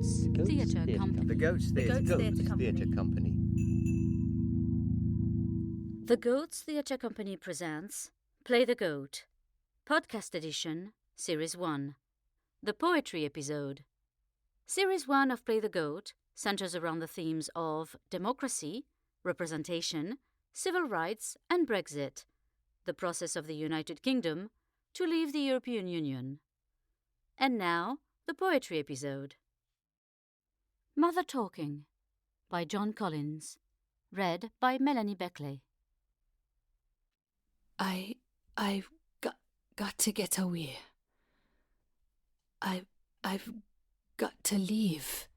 Goats Theatre Company. The Goats Theatre Company. The Goats Theatre Company presents Play the Goat, Podcast Edition, Series 1, the Poetry Episode. Series 1 of Play the Goat centers around the themes of democracy, representation, civil rights, and Brexit, the process of the United Kingdom to leave the European Union. And now, the Poetry Episode. Mother Talking by John Collins. Read by Melanie Beckley. I've got to get away. I've got to leave.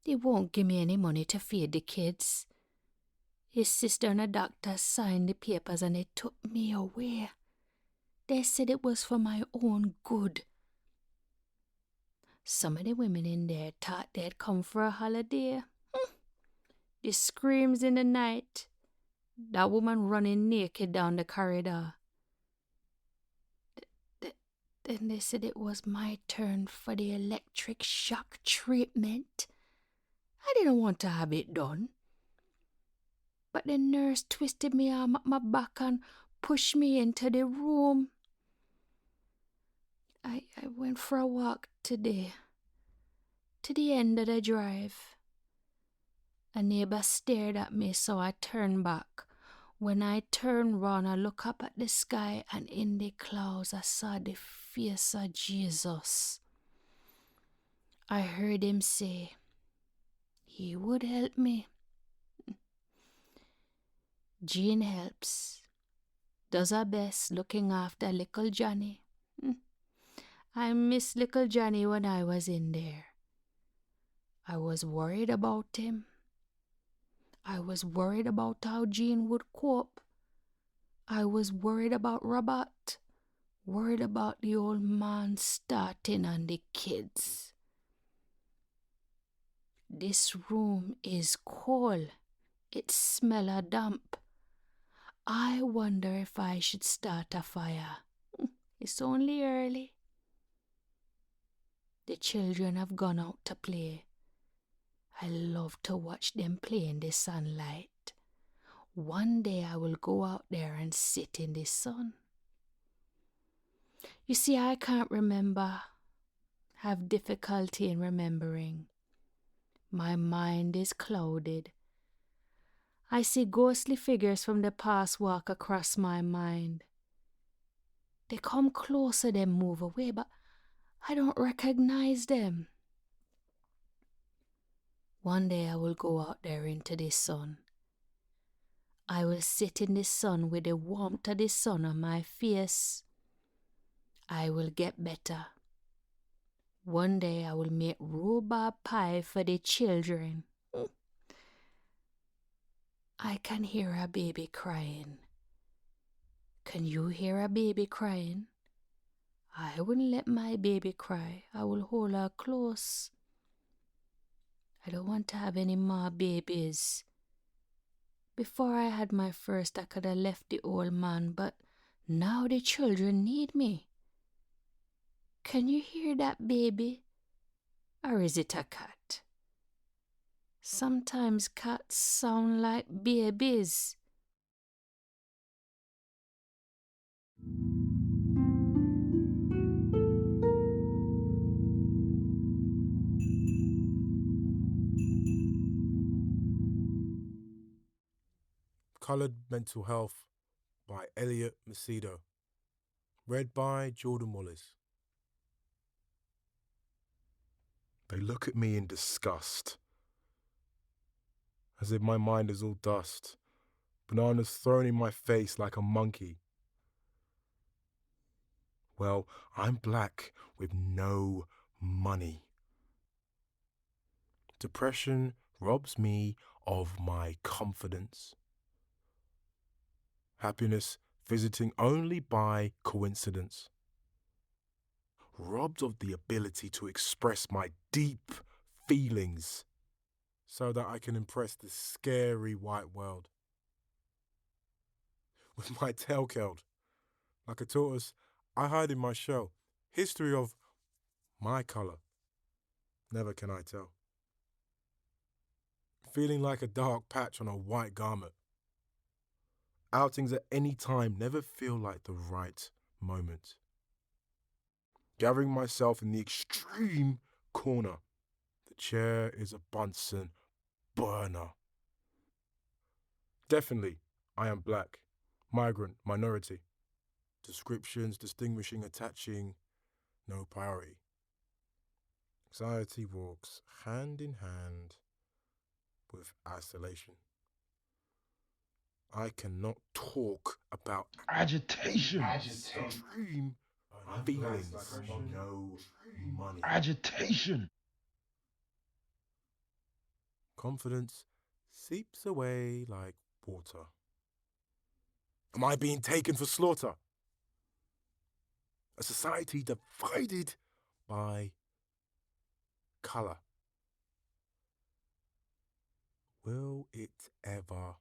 They won't give me any money to feed the kids. His sister and a doctor signed the papers and they took me away. They said it was for my own good. Some of the women in there thought they'd come for a holiday. The screams in the night. That woman running naked down the corridor. Then they said it was my turn for the electric shock treatment. I didn't want to have it done. But the nurse twisted me arm up my back and pushed me into the room. I went for a walk today, to the end of the drive. A neighbor stared at me, so I turned back. When I turned round, I looked up at the sky, and in the clouds I saw the face of Jesus. I heard him say he would help me. Jean helps, does her best looking after little Johnny. I missed little Johnny when I was in there. I was worried about him. I was worried about how Jean would cope. I was worried about Robert. Worried about the old man starting on the kids. This room is cold. It smells of damp. I wonder if I should start a fire. It's only early. The children have gone out to play. I love to watch them play in the sunlight. One day I will go out there and sit in the sun. You see, I can't remember. Have difficulty in remembering. My mind is clouded. I see ghostly figures from the past walk across my mind. They come closer, then move away, but I don't recognize them. One day I will go out there into the sun. I will sit in the sun with the warmth of the sun on my face. I will get better. One day I will make rhubarb pie for the children. I can hear a baby crying. Can you hear a baby crying? I wouldn't let my baby cry. I will hold her close. I don't want to have any more babies. Before I had my first, I could have left the old man, but now the children need me. Can you hear that baby? Or is it a cat? Sometimes cats sound like babies. Coloured Mental Health by Elliot Msindo. Read by Jordan Wallace. They look at me in disgust, as if my mind is all dust, bananas thrown in my face like a monkey. Well, I'm black with no money. Depression robs me of my confidence. Happiness visiting only by coincidence. Robbed of the ability to express my deep feelings so that I can impress this scary white world. With my tail curled, like a tortoise, I hide in my shell. History of my colour. Never can I tell. Feeling like a dark patch on a white garment. Outings at any time never feel like the right moment. Gathering myself in the extreme corner. The chair is a Bunsen burner. Definitely, I am black, migrant, minority. Descriptions, distinguishing, attaching, no priority. Anxiety walks hand in hand with isolation. I cannot talk about Agitation. extreme feelings for no money. Agitation. Confidence seeps away like water. Am I being taken for slaughter? A society divided by colour. Will it ever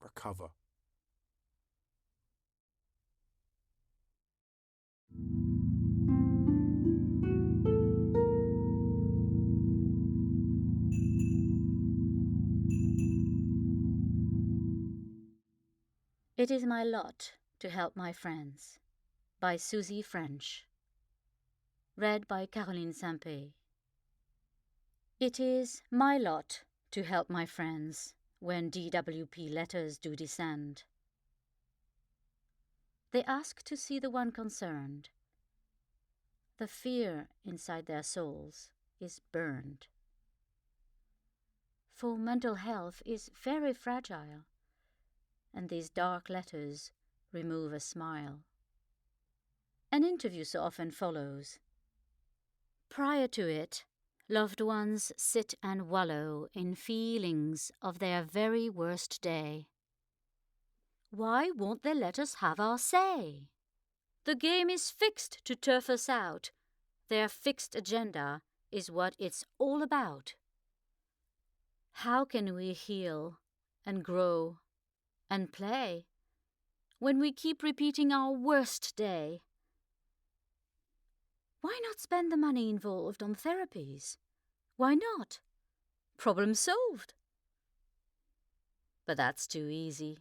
recover? It is my lot to help my friends, by Suzi French. Read by Carolyn. It is my lot to help my friends when DWP letters do descend. They ask to see the one concerned. The fear inside their souls is burned. For mental health is very fragile, and these dark letters remove a smile. An interview so often follows. Prior to it, loved ones sit and wallow in feelings of their very worst day. Why won't they let us have our say? The game is fixed to turf us out. Their fixed agenda is what it's all about. How can we heal and grow and play when we keep repeating our worst day? Why not spend the money involved on therapies? Why not? Problem solved. But that's too easy,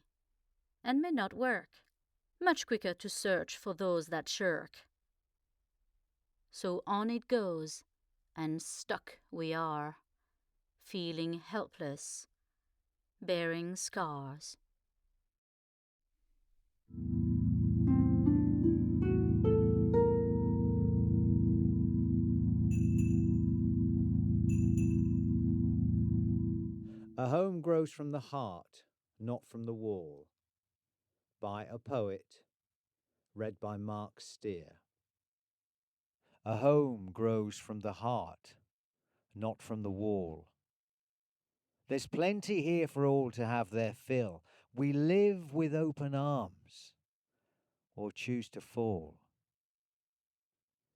and may not work. Much quicker to search for those that shirk. So on it goes, and stuck we are, feeling helpless, bearing scars. A home grows from the heart, not from the wall. By a poet, read by Mark Steere. A home grows from the heart, not from the wall. There's plenty here for all to have their fill. We live with open arms, or choose to fall.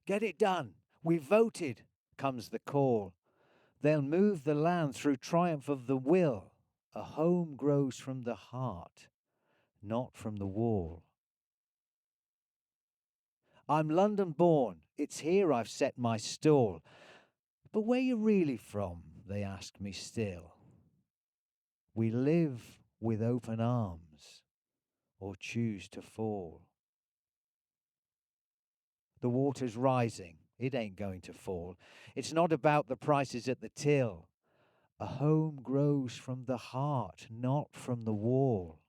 Get it done, we voted, comes the call. They'll move the land through triumph of the will. A home grows from the heart, not from the wall. I'm London born, it's here I've set my stall. But where you really from, they ask me still. We live with open arms, or choose to fall. The water's rising, it ain't going to fall. It's not about the prices at the till. A home grows from the heart, not from the wall.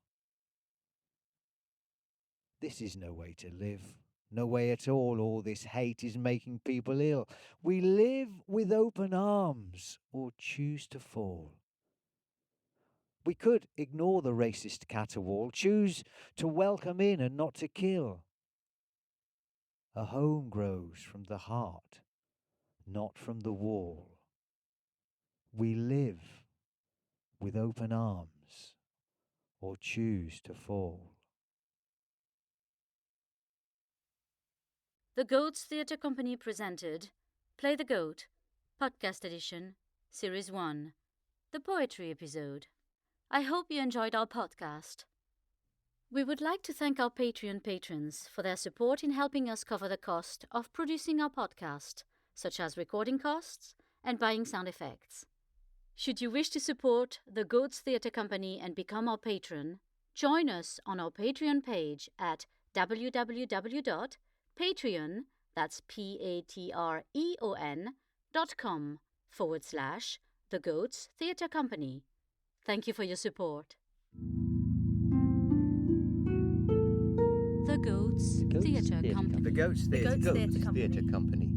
This is no way to live. No way at all this hate is making people ill. We live with open arms, or choose to fall. We could ignore the racist caterwaul, choose to welcome in and not to kill. A home grows from the heart, not from the wall. We live with open arms, or choose to fall. The Goats Theatre Company presented Play the Goat, Podcast Edition, Series 1, the Poetry episode. I hope you enjoyed our podcast. We would like to thank our Patreon patrons for their support in helping us cover the cost of producing our podcast, such as recording costs and buying sound effects. Should you wish to support the Goats Theatre Company and become our patron, join us on our Patreon page at www.patreon, that's patreon.com/The Goats Theatre Company. Thank you for your support. The Goats Theatre Company. The Goats Theatre Company.